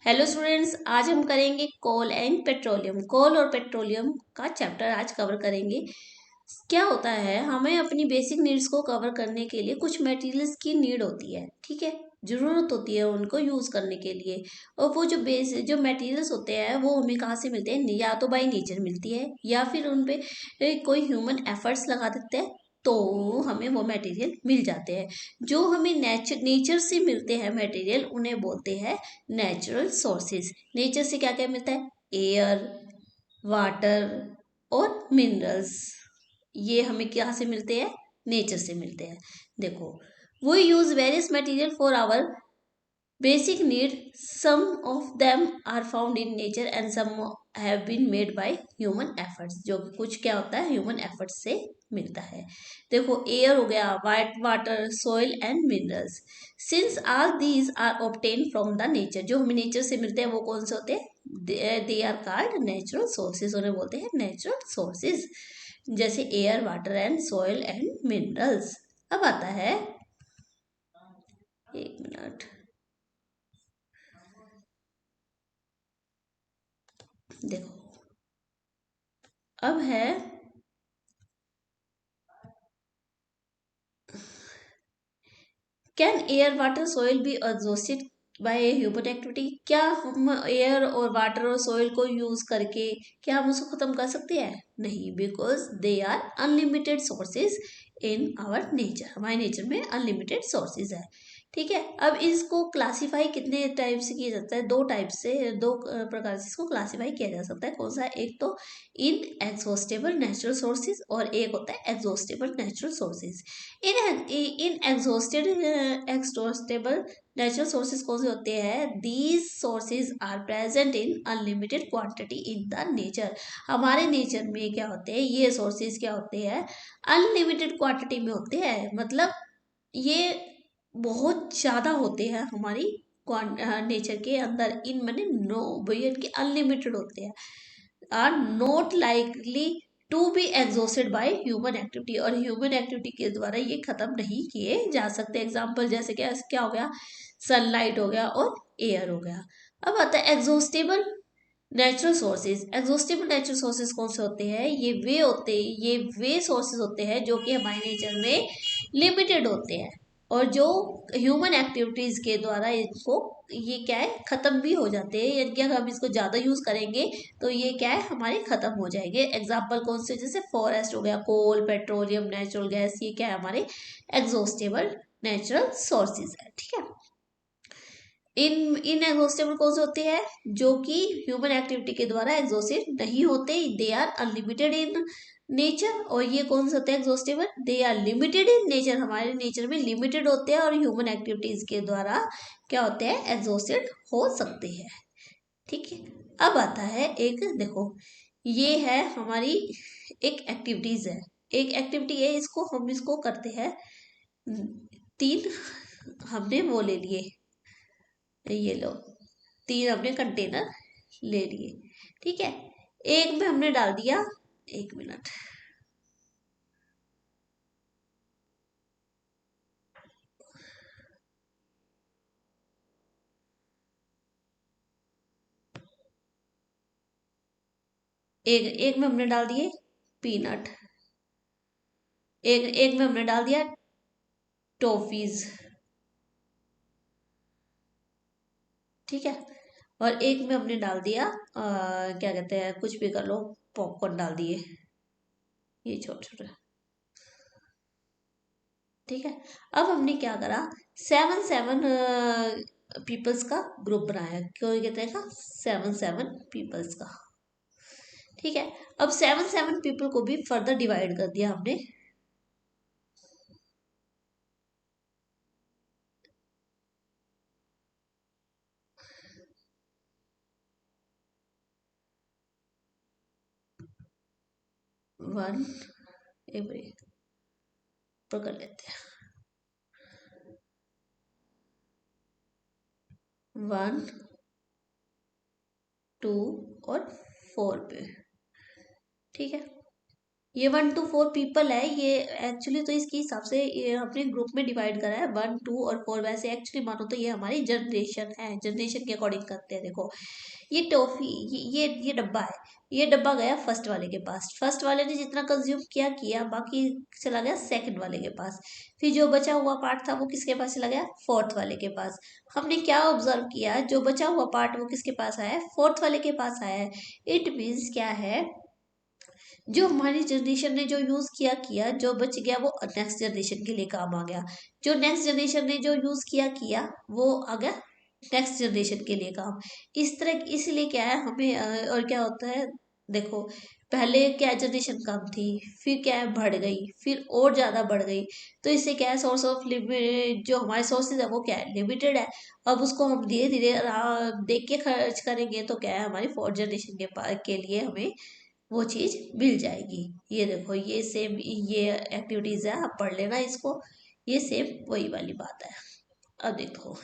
Hello students, आज हम करेंगे कोल एंड पेट्रोलियम। कोल और पेट्रोलियम का चैप्टर आज कवर करेंगे। क्या होता है, हमें अपनी बेसिक नीड्स को कवर करने के लिए कुछ मटेरियल्स की नीड होती है, ठीक है, जरूरत होती है उनको यूज करने के लिए। और वो जो मटेरियल्स होते हैं वो हमें कहाँ से मिलते हैं? या तो बाई नेचर मिलती है या फिर उन पे कोई ह्यूमन एफर्ट्स लगा देते हैं तो हमें वो मटेरियल मिल जाते हैं। जो हमें नेचर से मिलते हैं मटेरियल उन्हें बोलते हैं नेचुरल सोर्सेज। नेचर से क्या क्या मिलता है? एयर, वाटर और मिनरल्स। ये हमें क्या से मिलते हैं? नेचर से मिलते हैं। देखो, we use various material for our basic need. Some of them are found in nature and some have been made by human efforts. जो कि कुछ क्या होता है, ह्यूमन एफर्ट्स से मिलता है। देखो, एयर हो गया, water, soil and minerals. Since all these are obtain from the nature, जो हमें नेचर से मिलते हैं वो कौन से होते हैं? They are called natural sources, उन्हें बोलते हैं नेचुरल सोर्सेज। जैसे air, water and soil and minerals. अब आता है, एक मिनट, देखो अब है, can air, water, soil be exhausted by human activity? क्या हम एयर और वाटर और सॉइल को यूज करके क्या हम उसको खत्म कर सकते हैं? नहीं, because they are unlimited sources in our nature. हमारे नेचर में अनलिमिटेड सोर्सेज है, ठीक है। अब इसको क्लासीफाई कितने टाइप से किया जाता है? दो टाइप से, दो प्रकार से इसको क्लासीफाई किया जा सकता है। कौन सा? एक तो इन एग्जॉस्टेबल नेचुरल सोर्सेज और एक होता है exhaustible natural sources. Inexhaustible natural sources कौन से होते हैं? These sources are present in unlimited quantity in the nature. हमारे नेचर में क्या होते हैं? ये सोर्सेज क्या होते हैं? अनलिमिटेड क्वांटिटी में होते हैं। मतलब ये बहुत ज्यादा होते हैं हमारी नेचर के अंदर। इन मैंने नो भैया के अनलिमिटेड होते हैं। Are not likely to be exhausted by human activity, और ह्यूमन एक्टिविटी के द्वारा ये खत्म नहीं किए जा सकते। एग्जाम्पल जैसे क्या क्या हो गया? सनलाइट हो गया और एयर हो गया। अब आता है exhaustible natural sources. Exhaustible natural sources कौन से होते हैं? ये वे सोर्सेज होते हैं जो कि हमारे नेचर में लिमिटेड होते हैं और जो ह्यूमन एक्टिविटीज के द्वारा इसको, ये क्या है, खत्म भी हो जाते हैं। यानी कि अगर हम इसको ज्यादा यूज करेंगे तो ये क्या है, हमारे खत्म हो जाएंगे। एग्जाम्पल कौन से? जैसे फॉरेस्ट हो गया, कोल, पेट्रोलियम, नेचुरल गैस, ये क्या है, हमारे एग्जॉस्टेबल नेचुरल सोर्सेज है, ठीक है। इन एग्जॉस्टेबल कौन से होते हैं? जो कि ह्यूमन एक्टिविटी के द्वारा एग्जॉस्टेड नहीं होते। They are unlimited in nature. और ये कौन से होते हैं exhaustible? They are limited in nature. हमारे नेचर में लिमिटेड होते हैं और ह्यूमन एक्टिविटीज के द्वारा क्या होते हैं? एग्जॉस्टेड हो सकते हैं, ठीक है। अब आता है एक, देखो, ये है हमारी एक एक्टिविटीज है, एक एक्टिविटी है, इसको हम इसको करते हैं। तीन हमने वो ले लिए, ये लो, तीन हमने कंटेनर ले लिए, ठीक है। एक में हमने डाल दिया, एक मिनट, एक एक में हमने डाल दिए पीनट, एक एक में हमने डाल दिया टॉफीज, ठीक है। और एक में हमने डाल दिया क्या कहते हैं, कुछ भी कर लो, पॉपकॉर्न डाल दिए, ये छोटे छोटे, ठीक है। अब हमने क्या करा, सेवन सेवन पीपल्स का ग्रुप बनाया। क्यों कहते हैं का? सेवन सेवन पीपल्स का, ठीक है। अब सेवन सेवन पीपल को भी फर्दर डिवाइड कर दिया हमने। वन, एक मिनट पकड़ लेते हैं, वन, टू और फोर पे, ठीक है। ये 1 to 4 पीपल है। ये एक्चुअली तो इसके हिसाब से ये हमने ग्रुप में डिवाइड करा है 1, 2 और 4। वैसे एक्चुअली मानो तो ये हमारी जनरेशन है, जनरेशन के अकॉर्डिंग करते हैं। देखो ये टॉफी, ये डब्बा है। ये डब्बा गया फर्स्ट वाले के पास, फर्स्ट वाले ने जितना कंज्यूम किया किया, बाकी चला गया सेकंड वाले के पास। फिर जो बचा हुआ पार्ट था वो किसके पास चला गया, फोर्थ वाले के पास। हमने क्या ऑब्जर्व किया, जो बचा हुआ पार्ट वो किसके पास आया है, फोर्थ वाले के पास आया है। इट मीन्स क्या है, जो हमारी जनरेशन ने जो यूज किया किया, जो बच गया वो नेक्स्ट जनरेशन के लिए काम आ गया। जो नेक्स्ट जनरेशन ने जो यूज किया किया वो आ गया नेक्स्ट जनरेशन के लिए काम। इस तरह इसलिए क्या है हमें और क्या होता है, देखो पहले क्या जनरेशन कम थी, फिर क्या है बढ़ गई, फिर और ज्यादा बढ़ गई। तो इससे क्या है, सोर्स ऑफ लिमिट जो हमारे सोर्सेज है वो क्या है, लिमिटेड है। अब उसको हम धीरे धीरे देख के खर्च करेंगे तो क्या है, हमारी फोर्थ जनरेशन के लिए हमें वो चीज मिल जाएगी। ये देखो ये सेम ये एक्टिविटीज है, आप पढ़ लेना इसको। ये सेम वही वाली बात है। अब देखो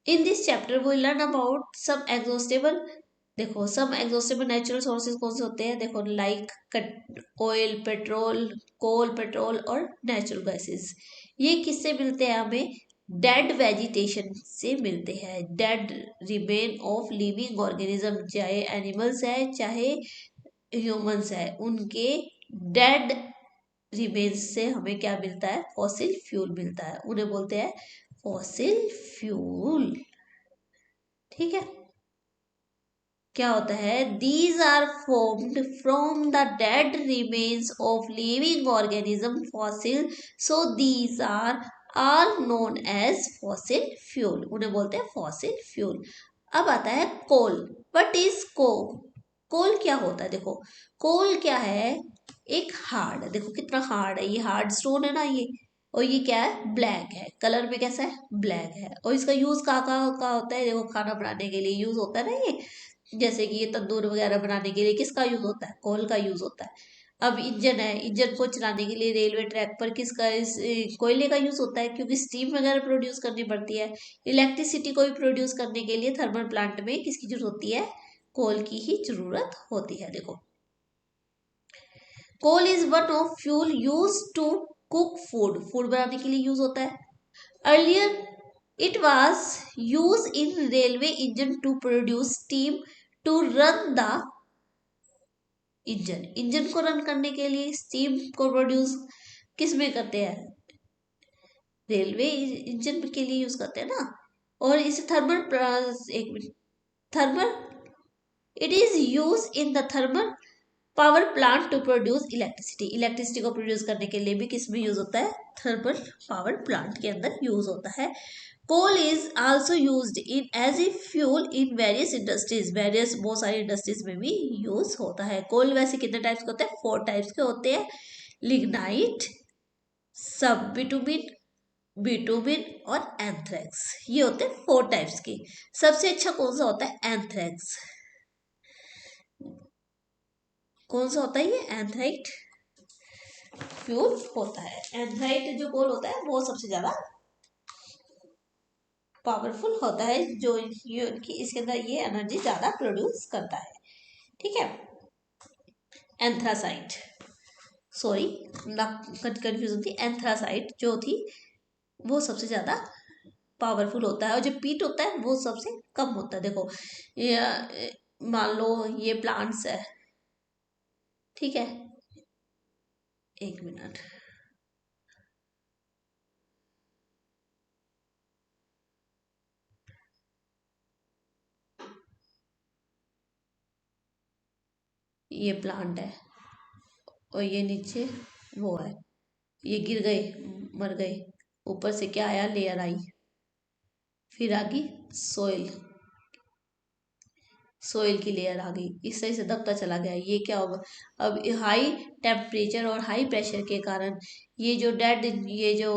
in this chapter we learn about some exhaustible. देखो सम एग्जॉस्टेबल नेचुरल सोर्सेज कौन से होते हैं, देखो लाइक ऑयल, पेट्रोल, कोल, पेट्रोल और नेचुरल गैसेस। ये किससे मिलते हैं हमें, डेड वेजिटेशन से मिलते हैं। Dead remain of living organism, चाहे एनिमल्स है चाहे ह्यूमंस है, उनके डेड रिमेन्स से हमें क्या मिलता है, फॉसिल फ्यूल मिलता है। उन्हें बोलते हैं फॉसिल फ्यूल। ठीक है, क्या होता है, these are formed from the dead remains of living organism fossil, so these are are known as fossil fuel. उन्हें बोलते हैं फॉसिल फ्यूल। अब आता है कोल। व्हाट इज कोल, कोल क्या होता है, देखो कोल क्या है, एक हार्ड, देखो कितना हार्ड है, ये हार्ड स्टोन है ना ये। और ये क्या है, ब्लैक है, कलर में कैसा है, ब्लैक है। और इसका यूज कहाँ कहाँ का होता है, देखो खाना बनाने के लिए यूज होता है ना ये। जैसे कि ये तंदूर वगैरह बनाने के लिए किसका यूज होता है, कोल का यूज होता है। अब इंजन है, इंजन को चलाने के लिए रेलवे ट्रैक पर किसका कोयले का यूज होता है, क्योंकि स्टीम वगैरह प्रोड्यूस करनी पड़ती है। इलेक्ट्रिसिटी को भी प्रोड्यूस करने के लिए थर्मल प्लांट में किसकी जरूरत होती है, कोल की ही जरूरत होती है। देखो coal is one of fuel use to cook food, food बनाने के लिए यूज होता है। Earlier it was use in railway engine to produce steam to run the engine, engine को रन करने के लिए स्टीम को प्रोड्यूस किस में करते हैं, रेलवे इंजन के लिए यूज करते हैं ना। और इसे थर्मल, एक minute, thermal, it is use in the thermal power plant to produce electricity, electricity को प्रोड्यूस करने के लिए भी किस में यूज होता है, थर्मल पावर प्लांट के अंदर यूज होता है। Coal is also used in as a fuel in various industries, various बहुत सारी इंडस्ट्रीज में भी यूज होता है। कोल वैसे कितने टाइप्स के होते हैं, 4 टाइप्स के होते हैं, लिग्नाइट, सब बिटुमिन, बिटुमिन और एंथ्रेक्स। ये होते हैं 4 टाइप्स के। सबसे अच्छा कौन सा होता है, एंथ्रेक्स। कौन सा होता है ये, एंथ्राइट फ्यूल होता है। एंथ्राइट जो कोल होता है वो सबसे ज्यादा पावरफुल होता है, जो ये इसके अंदर ये एनर्जी ज्यादा प्रोड्यूस करता है। ठीक है, एंथ्रासाइट, सॉरी कंफ्यूजन थी, एंथ्रासाइट जो थी वो सबसे ज्यादा पावरफुल होता है, और जो पीट होता है वो सबसे कम होता है। देखो ये मान लो ये प्लांट्स है, ठीक है, एक मिनट, ये प्लांट है और ये नीचे वो है, ये गिर गए, मर गए, ऊपर से क्या आया, लेयर आई, फिर आ गई सोइल, सोइल की लेयर आ गई, इस तरह से दबता चला गया। ये क्या होगा, अब हाई टेम्परेचर और हाई प्रेशर के कारण ये जो डेड, ये जो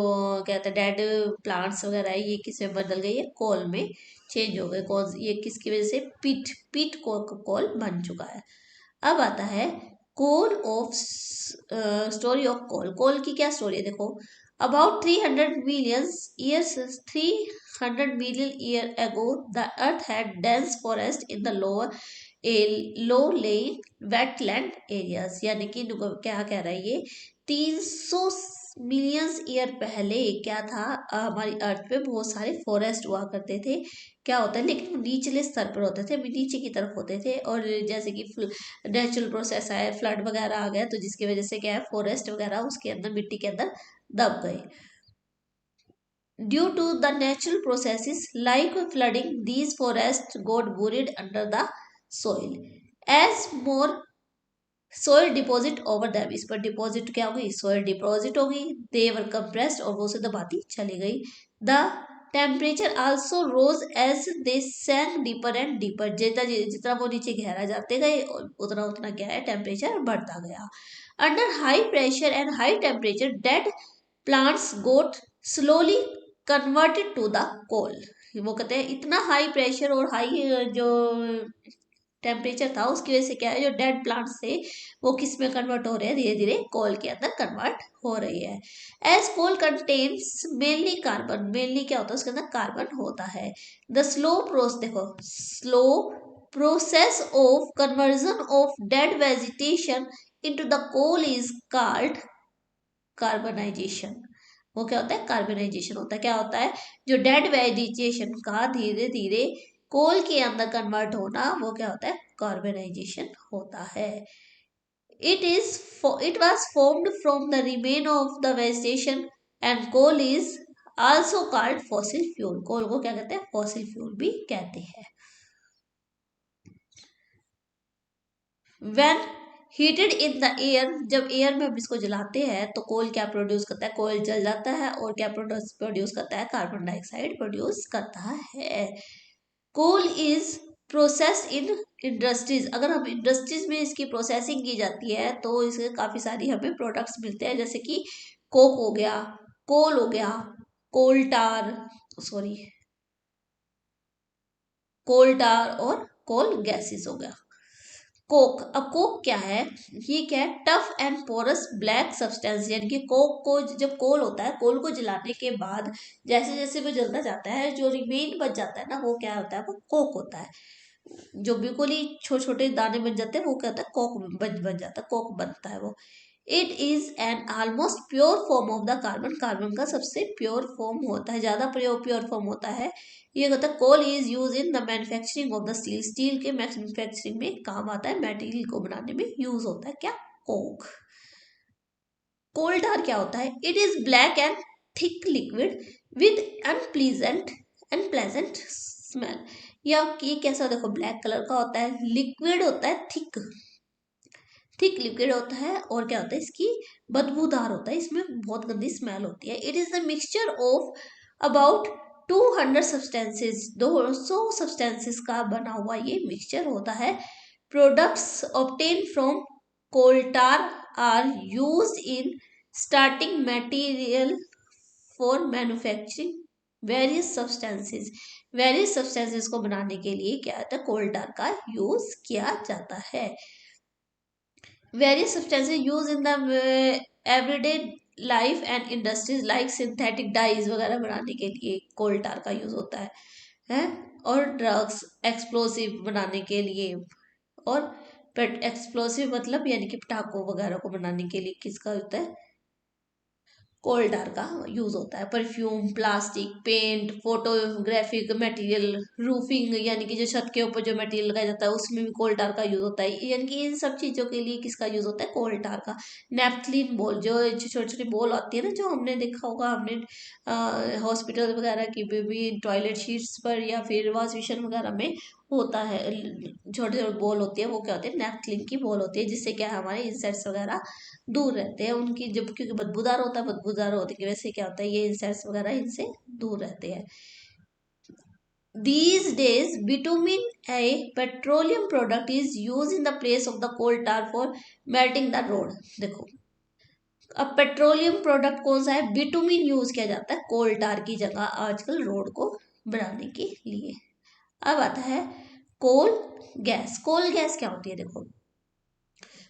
कहते हैं डेड प्लांट्स वगैरह है, ये किस में बदल गई है, कोल में चेंज हो गए। कौन, ये किसकी वजह से, पीट, पीट कोल बन चुका है। अब आता है coal of, story of coal. Coal की क्या स्टोरी है, देखो About 300 million year ago, the Earth had dense forest in the low lying wetland areas. यानी कि क्या कह रहा है ये, 300 मिलियंस ईयर पहले क्या था, हमारी अर्थ पे बहुत सारे फॉरेस्ट हुआ करते थे। क्या होता है, लेकिन वो निचले स्तर पर होते थे, नीचे की तरफ होते थे। और जैसे कि नेचुरल प्रोसेस आया, फ्लड वगैरह आ गया, तो जिसकी वजह से क्या है, फॉरेस्ट वगैरह उसके अंदर मिट्टी के अंदर दब गए। Due to the natural processes like flooding, these forests got buried under the soil. As more soil deposit over them, इस पर डिपॉजिट क्या होगी, soil डिपॉजिट होगी, they were compressed और वो से दबाती चली गई। The temperature also rose as they sank deeper and deeper. जितना जितना वो नीचे गहरा जाते गए उतना उतना क्या है, टेम्परेचर बढ़ता गया। Under high pressure and high temperature, dead plants got slowly converted to the coal. वो कहते हैं इतना हाई प्रेशर और हाई जो टेम्परेचर था उसकी वजह से क्या है, जो डेड प्लांट्स थे वो किस में कन्वर्ट हो रहे हैं, धीरे धीरे कोल के अंदर कन्वर्ट हो रही है। As coal contains mainly carbon, mainly क्या होता है उसके अंदर कार्बन होता है। द स्लो प्रोसेस, देखो slow process of conversion of dead vegetation into the coal is called carbonisation. वो क्या होता है, कार्बनाइजेशन होता है। क्या होता है, जो डेड वेजिटेशन का धीरे धीरे कोल के अंदर कन्वर्ट होना, वो क्या होता है, कार्बनाइजेशन होता है। It was formed from the remain of the vegetation and coal is also called fossil fuel. Coal को क्या कहते हैं, फॉसिल फ्यूल भी कहते हैं। When heated in the air, जब एयर में हम इसको जलाते हैं तो कोल क्या प्रोड्यूस करता है, कोल जल जाता है और क्या प्रोड्यूस करता है, कार्बन डाइऑक्साइड प्रोड्यूस करता है। Coal is processed in industries, अगर हम इंडस्ट्रीज में इसकी प्रोसेसिंग की जाती है तो इसके काफी सारी हमें प्रोडक्ट्स मिलते हैं, जैसे कि कोक हो गया, कोल हो गया, कोल सॉरी कोल टार और कोल गैसेस हो गया। कोक, अब कोक क्या है, ये क्या है, tough and porous black substance. यानी कि कोक को जब कोल होता है, कोल को जलाने के बाद जैसे जैसे वो जलता जाता है, जो रिमेन बच जाता है ना, वो क्या होता है, वो कोक होता है। जो बिल्कुल ही छोटे छोटे दाने बन जाते हैं वो क्या होता है, कोक बन जाता है, कोक बनता है वो। It is an almost pure form of the carbon, carbon का सबसे प्योर फॉर्म होता है, ज्यादा प्योर फॉर्म होता है। ये होता है coal is use in the manufacturing of the steel, steel के मैन्युफैक्चरिंग में काम आता है, मटेरियल को बनाने में यूज होता है क्या, कोक। कोल टार क्या होता है, it is black and thick liquid with unpleasant smell. या ये कैसा, देखो ब्लैक कलर का होता है, लिक्विड होता है, थिक लिक्विड होता है, और क्या होता है, इसकी बदबूदार होता है, इसमें बहुत गंदी स्मेल होती है। It is the mixture of about 200 substances, 200 substances का बना हुआ ये मिक्सचर होता है। Products obtain from coal tar are used in starting material for manufacturing various substances को बनाने के लिए क्या होता है, कोल टार का यूज किया जाता है। Various substances used in the everyday life and industries like synthetic dyes वगैरह बनाने के लिए कोल टार का यूज होता है, और ड्रग्स, एक्सप्लोसिव बनाने के लिए, और एक्सप्लोसिव मतलब यानी कि पटाखों वगैरह को बनाने के लिए किसका होता है, कोल टार का यूज होता है। Perfume, plastic, paint, photographic material, roofing यानी कि जो छत के ऊपर जो मटेरियल लगाया जाता है उसमें भी कोल टार का यूज होता है। यानी कि इन सब चीजों के लिए किसका यूज होता है, कोल टार का। नेपथलीन बॉल, जो छोटी छोटी बॉल आती है ना, जो हमने देखा होगा, हमने हॉस्पिटल वगैरह की भी टॉयलेट शीट्स पर या फिर वॉश बेसिन वगैरह में होता है, छोटे छोटे बॉल होती है, वो क्या होती है, नेपथलीन की बॉल होती है, जिससे क्या है, हमारे इंसेक्ट्स वगैरह दूर रहते हैं उनकी, जब क्योंकि बदबूदार होता है, बदबूदार होने की वजह से क्या होता है, ये इंसेक्ट्स वगैरह इनसे दूर रहते हैं। These days, bitumen, a petroleum product, is used in the place of the coal tar for melting the road। देखो, अब पेट्रोलियम प्रोडक्ट कौन सा है, बिटुमिन यूज किया जाता है कोल टार की जगह आजकल रोड को बनाने के लिए। अब आता है कोल गैस। कोल गैस क्या होती है, देखो,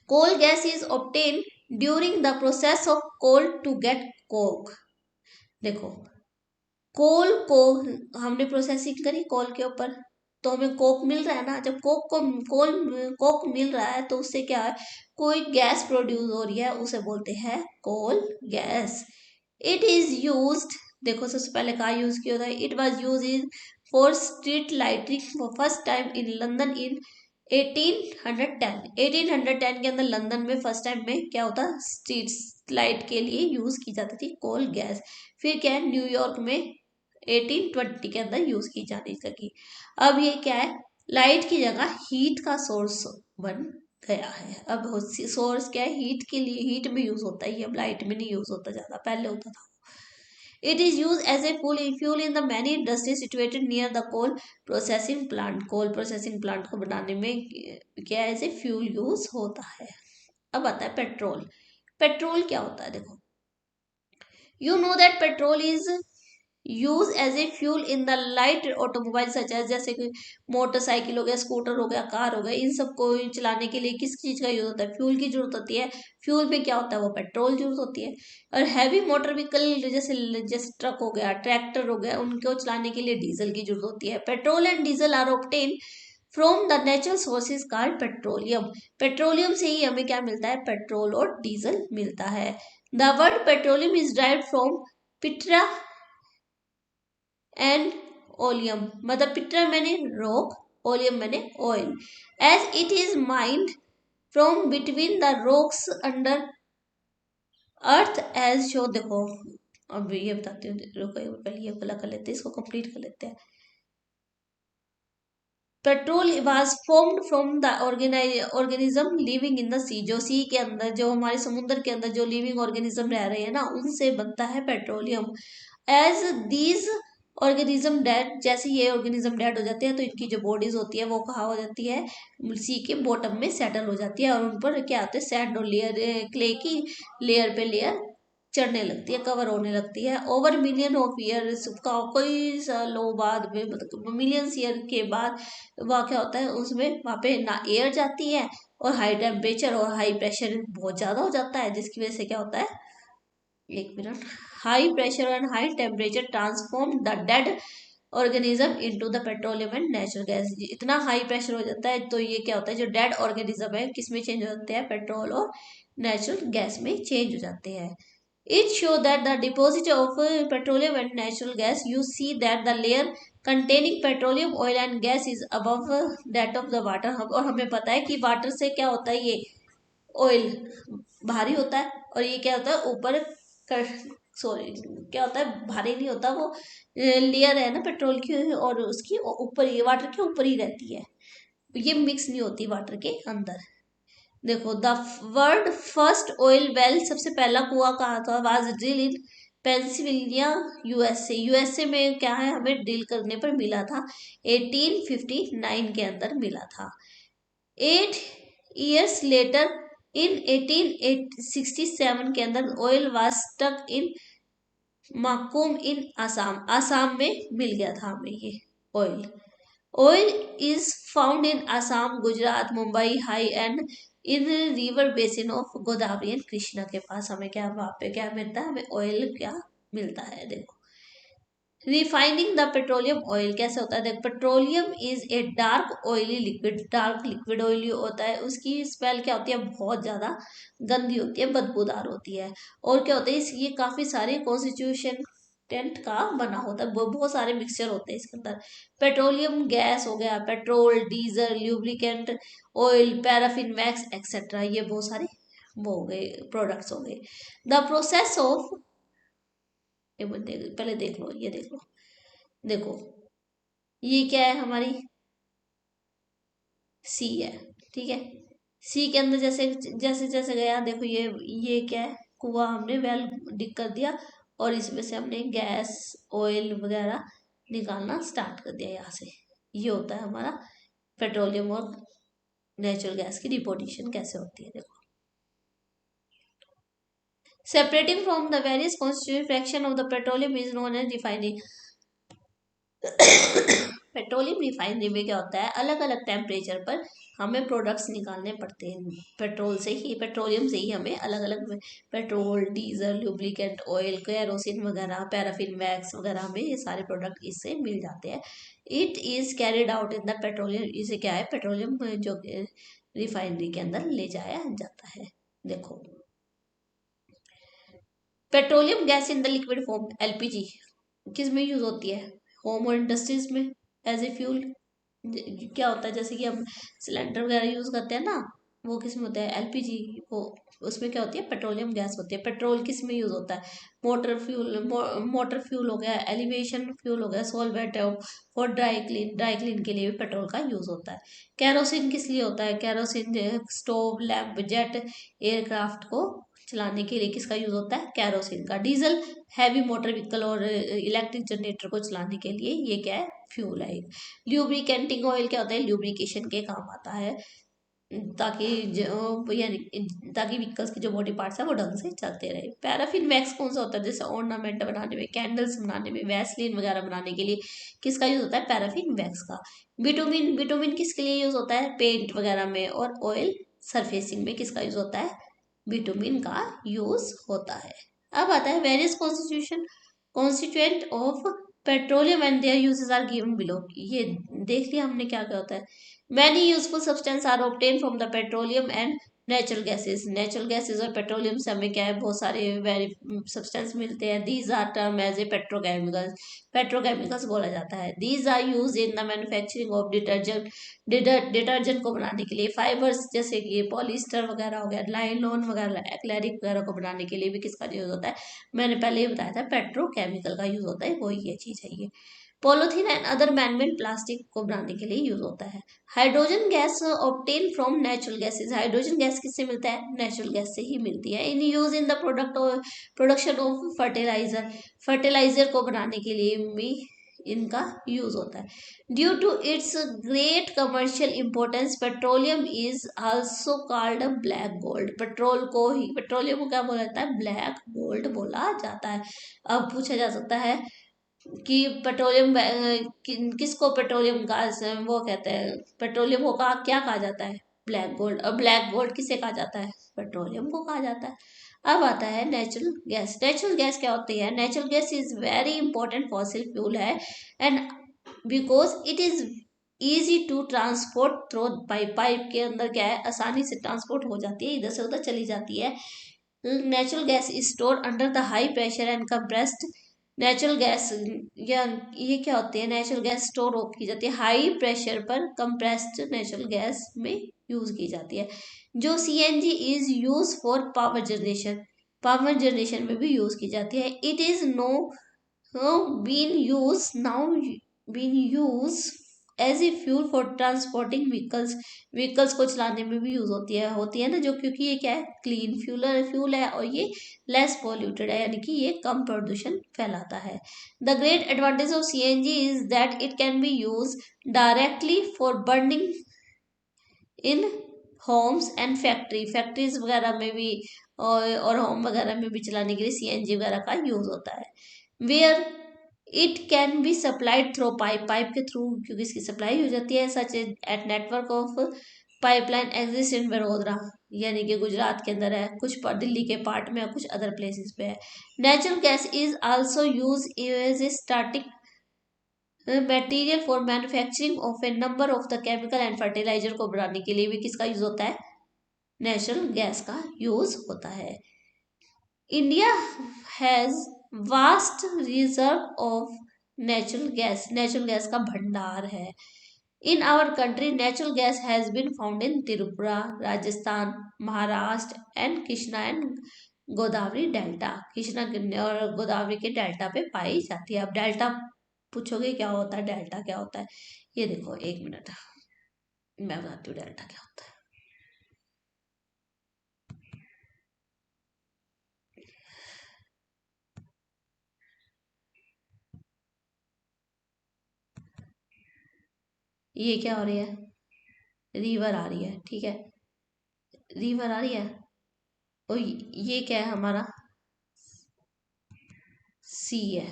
coal gas is obtained during the process of coal to get coke। देखो, कोल को हमने प्रोसेसिंग करी कोल के ऊपर, तो हमें कोक मिल रहा है ना। जब कोक मिल रहा है तो उससे क्या है, कोई गैस प्रोड्यूस हो रही है, उसे बोलते हैं coal gas. It is used, देखो सबसे पहले कहाँ यूज किया होता है, it was use in for street lighting for first time in London in 1810। 1810 के अंदर लंदन में फर्स्ट टाइम में क्या होता, स्ट्रीट लाइट के लिए यूज की जाती थी कोल गैस। फिर क्या है, न्यूयॉर्क में 1820 के अंदर यूज की जाने लगी। अब ये क्या है, लाइट की जगह हीट का सोर्स बन गया है। अब सोर्स क्या है, हीट के लिए, हीट में यूज होता है ये, अब लाइट में नहीं यूज होता, ज्यादा पहले होता था। It is use as a fuel in the many industry situated near the coal processing plant. Coal processing plant को बनाने में क्या एज ए फ्यूल यूज होता है। अब आता है पेट्रोल। पेट्रोल क्या होता है, देखो, you know that petrol is use as a fuel in the light automobile such as, जैसे कि मोटरसाइकिल हो गया, स्कूटर हो गया, कार हो गया, इन सबको चलाने के लिए किस चीज का यूज होता है, फ्यूल की जरूरत होती है। फ्यूल में क्या होता है, वो पेट्रोल जरूरत होती है। और हैवी मोटर व्हीकल जैसे जैसे ट्रक हो गया, ट्रैक्टर हो गया, उनको चलाने के लिए डीजल की जरूरत होती है। Petrol and diesel are obtain from the natural sources called petroleum. Petroleum से ही हमें क्या मिलता है, पेट्रोल और डीजल मिलता है। The word petroleum is derived from petra and oleum, मतलब पिट्रा मैंने रॉक, ओलियम मैंने oil. As it is mined from between the rocks under earth as show, देखो अब ये बताती हूँ, रुको पहले ये वाला कर लेते हैं, इसको कंप्लीट कर लेते हैं। Petrol was formed from the organism living in the sea, जो सी के अंदर, जो हमारे समुद्र के अंदर जो लिविंग ऑर्गेनिज्म रह रहे हैं ना, उनसे बनता है petroleum. As these organism dead, जैसे ये ऑर्गेनिज्म डेड हो जाते हैं तो इनकी जो बॉडीज होती है वो कहाँ हो जाती है, सी के बॉटम में सेटल हो जाती है, और उन पर क्या होता है, सैंड और लेयर, क्ले की लेयर पे लेयर चढ़ने लगती है, कवर होने लगती है। ओवर मिलियन ऑफ ईयर्स का, कई सालों बाद में, मतलब मिलियंस ईयर के बाद वहाँ क्या होता है, उसमें वहाँ पे ना एयर जाती है, और हाई टेम्परेचर और हाई प्रेशर बहुत ज़्यादा हो जाता है, जिसकी वजह से क्या होता है, एक minute, high pressure and high temperature transform the dead organism into the petroleum and natural gas. इतना हाई प्रेशर हो जाता है तो ये क्या होता है, जो डेड ऑर्गेनिज्म है किस में चेंज हो जाते हैं, पेट्रोल और नेचुरल गैस में चेंज हो जाते हैं। It show that the deposit of petroleum and natural gas, you see that the layer containing petroleum, oil and gas is above that of the water। और हमें पता है कि वाटर से क्या होता है, ये ऑयल भारी होता है, और ये क्या होता है ऊपर कर, सॉरी क्या होता है, भारी नहीं होता, वो लेयर है ना पेट्रोल की और उसकी ऊपर, ये वाटर के ऊपर ही रहती है, ये मिक्स नहीं होती वाटर के अंदर। देखो, the world first oil well, सबसे पहला कुआं कहाँ था, was drill in Pennsylvania USA. USA में क्या है, हमें ड्रिल करने पर मिला था, 1859 के अंदर मिला था। 8 years लेटर इन 1867 के अंदर oil was stuck in Makum इन आसाम, आसाम में मिल गया था हमें ये oil. Oil is found in Assam, Gujarat, Mumbai high and in river basin of Godavari and Krishna के पास हमें क्या, वहाँ पे क्या मिलता है, हमें ऑयल क्या मिलता है। देखो, रिफाइनिंग द पेट्रोलियम ऑयल कैसे होता है, देखो, petroleum is a dark oily liquid, dark liquid oily होता है, उसकी स्मेल क्या होती है, बहुत ज़्यादा गंदी होती है, बदबूदार होती है। और क्या होता है, इस ये काफ़ी सारे कॉन्स्टिट्यूशन टेंट का बना होता है, बहुत सारे मिक्सचर होते हैं इसके अंदर। पेट्रोलियम गैस हो गया, petrol, diesel, lubricant, oil, paraffin wax etcetera, ये बहुत सारे वो हो गए, प्रोडक्ट्स हो गए। द प्रोसेस ऑफ, पहले देख लो, ये देख लो, देखो ये क्या है, हमारी सी है, ठीक है। सी के अंदर जैसे जैसे जैसे गया, देखो ये क्या है, कुआं हमने वेल डिग कर दिया, और इसमें से हमने गैस, ऑयल वगैरह निकालना स्टार्ट कर दिया यहाँ से। ये होता है हमारा पेट्रोलियम और नेचुरल गैस की डिपोजिशन कैसे होती है, देखो। Separating from the various constituent fraction of the petroleum is known as refining. Petroleum refinery में क्या होता है, अलग अलग टेम्परेचर पर हमें प्रोडक्ट्स निकालने पड़ते हैं। पेट्रोलियम से ही हमें अलग अलग petrol, diesel, lubricant oil, kerosene वगैरह, पैराफिन वैक्स वगैरह, हमें ये सारे प्रोडक्ट इससे मिल जाते हैं। It is carried out in the petroleum, इसे क्या है, पेट्रोलियम जो रिफाइनरी के अंदर ले जाया जाता है। देखो, petroleum gas in the liquid form, LPG, किस में यूज होती है, होम और इंडस्ट्रीज में एज ए फ्यूल। क्या होता है, जैसे कि हम सिलेंडर वगैरह यूज करते हैं ना, वो किस में होता है, एलपीजी, वो उसमें क्या होती है, पेट्रोलियम गैस होती है। पेट्रोल किस में यूज होता है, मोटर फ्यूल हो गया, एलिवेशन फ्यूल हो गया, सॉल्वेंट और ड्राई क्लीन के लिए भी पेट्रोल का यूज होता है। कैरोसिन किस लिए होता है, kerosene stove, lamp, jet, aircraft को चलाने के लिए किसका यूज होता है, कैरोसिन का। डीजल हैवी मोटर व्हीकल और इलेक्ट्रिक जनरेटर को चलाने के लिए ये क्या है, फ्यूल है। ल्यूब्रिकेंटिंग ऑयल क्या होता है, ल्यूब्रिकेशन के काम आता है, ताकि यानी ताकि व्हीकल्स के जो बॉडी पार्ट्स है वो ढंग से चलते रहे। पैराफिन वैक्स कौन सा होता है, जैसे ऑर्नामेंट बनाने में, कैंडल्स बनाने में, वैसलीन वगैरह बनाने के लिए किसका यूज होता है, पैराफिन वैक्स का। बिटुमिन, बिटुमिन किसके लिए यूज होता है, पेंट वगैरह में। और ऑयल सरफेसिंग में किसका यूज होता है, बिटुमिन का यूज होता है। अब आता है various constituent of petroleum and their uses are given below. ये देख लिया हमने क्या क्या होता है। Many useful substance are obtain from the petroleum and natural gases और पेट्रोलियम से हमें क्या है, बहुत सारे वेरी सब्सटेंस मिलते हैं। These are term as a petrochemicals, petrochemicals बोला जाता है। These are use in the manufacturing of detergent, detergent को बनाने के लिए। फाइबर्स जैसे कि पॉलिस्टर वगैरह हो गया, नायलॉन वगैरह, एक्रेलिक वगैरह को बनाने के लिए भी किसका यूज होता है, मैंने पहले ही बताया था, पेट्रोकेमिकल का यूज होता है, वही ये चीज है। ये polythene and other manmade plastic को बनाने के लिए यूज होता है। Hydrogen gas obtain from natural gases, hydrogen gas किससे मिलता है, नेचुरल गैस से ही मिलती है। In use in the production of fertiliser, fertiliser को बनाने के लिए भी इनका यूज होता है। Due to its great commercial importance, petroleum is also called black gold, petroleum को क्या बोला जाता है, ब्लैक गोल्ड बोला जाता है। अब पूछा जा सकता है कि पेट्रोलियम किसको पेट्रोलियम गैस वो कहते हैं, पेट्रोलियम को क्या कहा जाता है, ब्लैक गोल्ड। और ब्लैक गोल्ड किसे कहा जाता है, पेट्रोलियम को कहा जाता है। अब आता है नेचुरल गैस। नेचुरल गैस क्या होती है, natural gas is very important fossil fuel है, and because it is easy to transport through pipe, pipe के अंदर क्या है, आसानी से ट्रांसपोर्ट हो जाती है, इधर से उधर चली जाती है। Natural gas is store under the high pressure and compressed, natural gas या ये क्या होती है, नेचुरल गैस स्टोर की जाती है हाई प्रेशर पर, कंप्रेस्ड नेचुरल गैस में यूज की जाती है। जो CNG is use for power generation, power generation में भी यूज की जाती है। It is no been use now been use as a fuel for transporting vehicles, vehicles को चलाने में भी यूज होती है ना, जो क्योंकि ये क्या है, क्लीन फ्यूल है, और ये लेस पॉल्यूटेड है, यानी कि ये कम प्रदूषण फैलाता है। The great advantage of CNG is that it can B use directly for burning in homes and factories वगैरह में भी, और होम वगैरह में भी चलाने के लिए सीएनजी वगैरह का यूज होता है। Where it can be supplied through pipe, pipe के थ्रू क्योंकि इसकी सप्लाई हो जाती है। Such at network of pipeline exist in Vadodara, यानी कि गुजरात के अंदर है, कुछ दिल्ली के पार्ट में है, कुछ अदर प्लेसेस पे है। Natural gas is also use as a starting material for manufacturing of a number of the chemical and fertiliser को बनाने के लिए भी किसका यूज होता है, नेचुरल गैस का यूज होता है। India has vast reserve of natural gas का भंडार है। In our country natural gas has been found in Tripura, Rajasthan, Maharashtra and Krishna and Godavari delta, Krishna और गोदावरी के डेल्टा पे पाई जाती है। अब डेल्टा पूछोगे क्या होता है, डेल्टा क्या होता है, ये देखो एक मिनट मैं बताती हूँ डेल्टा क्या होता है। ये क्या हो रही है, रिवर आ रही है, ठीक है, रिवर आ रही है, और ये क्या है हमारा, सी है,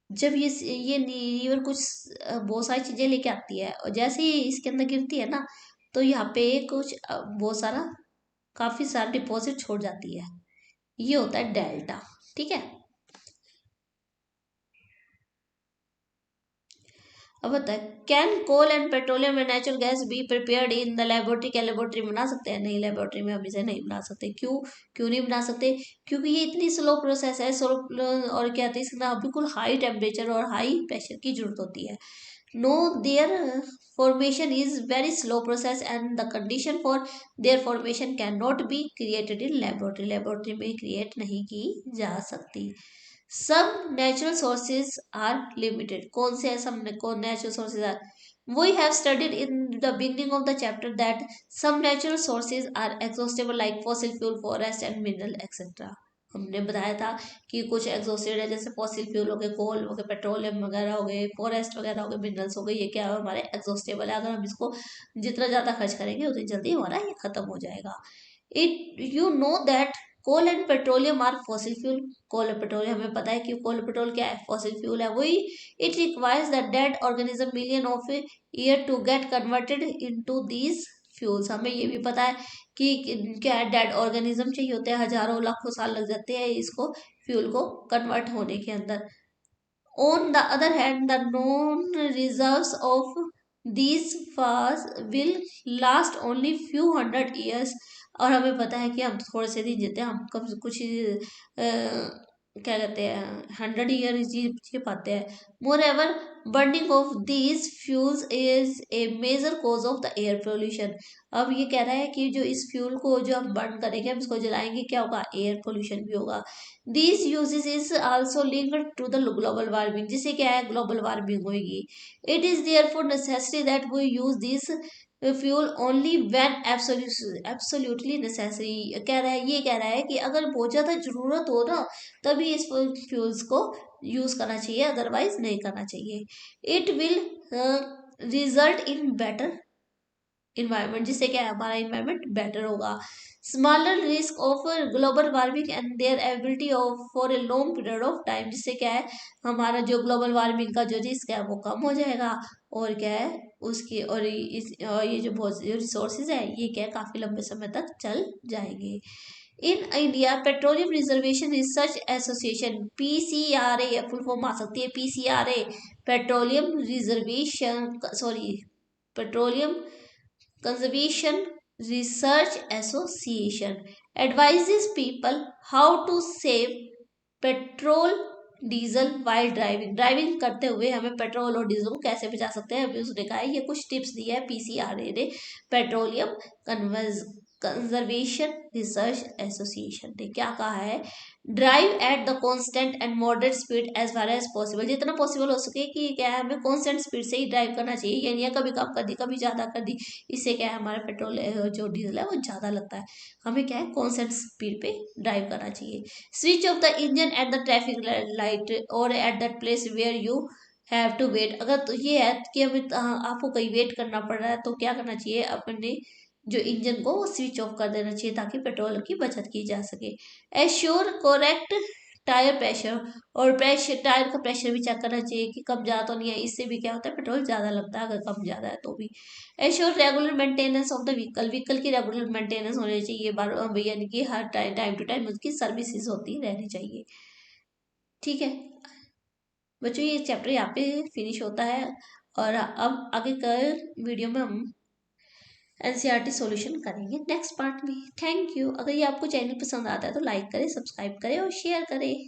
जब ये रिवर कुछ बहुत सारी चीजें लेके आती है और जैसे ही इसके अंदर गिरती है ना, तो यहाँ पे कुछ बहुत सारा काफी सारा डिपॉजिट छोड़ जाती है। ये होता है डेल्टा। ठीक है। अब होता है, can coal and petroleum and natural gas be prepared in the laboratory? क्या लेबोरेटरी में बना सकते हैं? नहीं, लेबोरेटरी में हम इसे नहीं बना सकते। क्यों? क्यों नहीं बना सकते? क्योंकि ये इतनी स्लो प्रोसेस है। स्लो और क्या कहते हैं, इसके अंदर बिल्कुल हाई टेम्परेचर और हाई प्रेशर की जरूरत होती है। No, their formation is very slow process and the condition for their formation cannot be created in laboratory. Laboratory में क्रिएट नहीं की जा सकती। सब नेचुरल सोर्सेज आर लिमिटेड। कौन से है सब natural sources are? We have studied in the beginning of the chapter that some natural sources are exhaustible like fossil fuel, forest and mineral etc. हमने बताया था कि कुछ एग्जॉस्टेड है, जैसे फॉसिल फ्यूल हो गए, कोल हो गए, पेट्रोलियम वगैरह हो गए, फॉरेस्ट वगैरह हो गए, मिनरल्स हो गए। ये क्या है? हमारे एग्जॉस्टेबल है। अगर हम इसको जितना ज़्यादा खर्च करेंगे उतनी जल्दी हमारा ये खत्म हो जाएगा। You know that coal and petroleum are fossil fuel. कोल और पेट्रोल, हमें पता है कि कोल और पेट्रोल क्या है? फॉसिल फ्यूल है। वही it requires the dead organism million of year to get converted into these fuels. हमें ये भी पता है कि क्या है, डेड ऑर्गेनिज्म चाहिए होते हैं, हजारों लाखों साल लग जाते हैं इसको फ्यूल को कन्वर्ट होने के अंदर। On the other hand, the known reserves of these fars will last only few hundred years। और हमें पता है कि हम थोड़े से दिन जीते हैं, हम कम से कुछ क्या कहते हैं, 100 ईयर जी पाते हैं। Moreover, burning of these fuels is a major cause of the air pollution. अब ये कह रहा है कि जो इस फ्यूल को जो हम बर्न करेंगे, हम इसको जलाएंगे, क्या होगा? एयर पोल्यूशन भी होगा। These uses is also linked to the global warming, जिससे क्या है? ग्लोबल वार्मिंग होगी। It is therefore necessary that we use this fuel only when absolutely necessary। कह रहा है, ये कह रहा है कि अगर बहुत ज़्यादा ज़रूरत हो ना, तभी इस फ्यूल्स को यूज करना चाहिए, अदरवाइज नहीं करना चाहिए। It will result in better environment, जिससे क्या है? हमारा इन्वायरमेंट बेटर होगा। Smaller risk of global warming and their ability of for a long period of time, जिससे क्या है? हमारा जो ग्लोबल वार्मिंग का जो रिस्क है वो कम हो जाएगा। और क्या है उसकी, और ये जो बहुत रिसोर्सेज है ये क्या है? काफी लंबे समय तक चल जाएंगे। In India petroleum reservation research association, PCRA full form आ सकती है, PCRA petroleum reservation, sorry, petroleum Conservation Research Association advises people how to save petrol diesel while driving. Driving करते हुए हमें पेट्रोल और डीजल को कैसे बचा सकते हैं, अभी उसने कहा है। ये कुछ टिप्स दिए है PCRA ने, पेट्रोलियम कंजर्वेशन रिसर्च एसोसिएशन ने। क्या कहा है? Drive at the constant and moderate speed as far as possible. जितना पॉसिबल हो सके कि क्या है, हमें कांस्टेंट स्पीड से ही ड्राइव करना चाहिए। यानी है कभी कम कर दी, कभी ज़्यादा कर दी, इससे क्या है? हमारा पेट्रोल जो डीजल है वो ज़्यादा लगता है। हमें क्या है? कांस्टेंट स्पीड पे ड्राइव करना चाहिए। Switch off the engine at the traffic light और at that place where you have to wait. अगर तो ये है कि हमें आपको कहीं वेट करना पड़ रहा है, तो क्या करना चाहिए? अपने जो इंजन को वो स्विच ऑफ कर देना चाहिए, ताकि पेट्रोल की बचत की जा सके। एश्योर करेक्ट टायर प्रेशर, और प्रेशर, टायर का प्रेशर भी चेक करना चाहिए कि कम ज़्यादा तो नहीं है। इससे भी क्या होता है? पेट्रोल ज़्यादा लगता है, अगर कम ज़्यादा है तो भी। Assure regular maintenance of the vehicle, vehicle की रेगुलर मेंटेनेंस होनी चाहिए, बार यानी कि हर टाइम टू टाइम उसकी सर्विसेज होती रहनी चाहिए। ठीक है बच्चों, ये चैप्टर यहाँ पे फिनिश होता है। और अब आगे कल वीडियो में हम NCERT सॉल्यूशन करेंगे नेक्स्ट पार्ट में। Thank you. अगर ये आपको चैनल पसंद आता है तो लाइक करें, सब्सक्राइब करें और शेयर करें।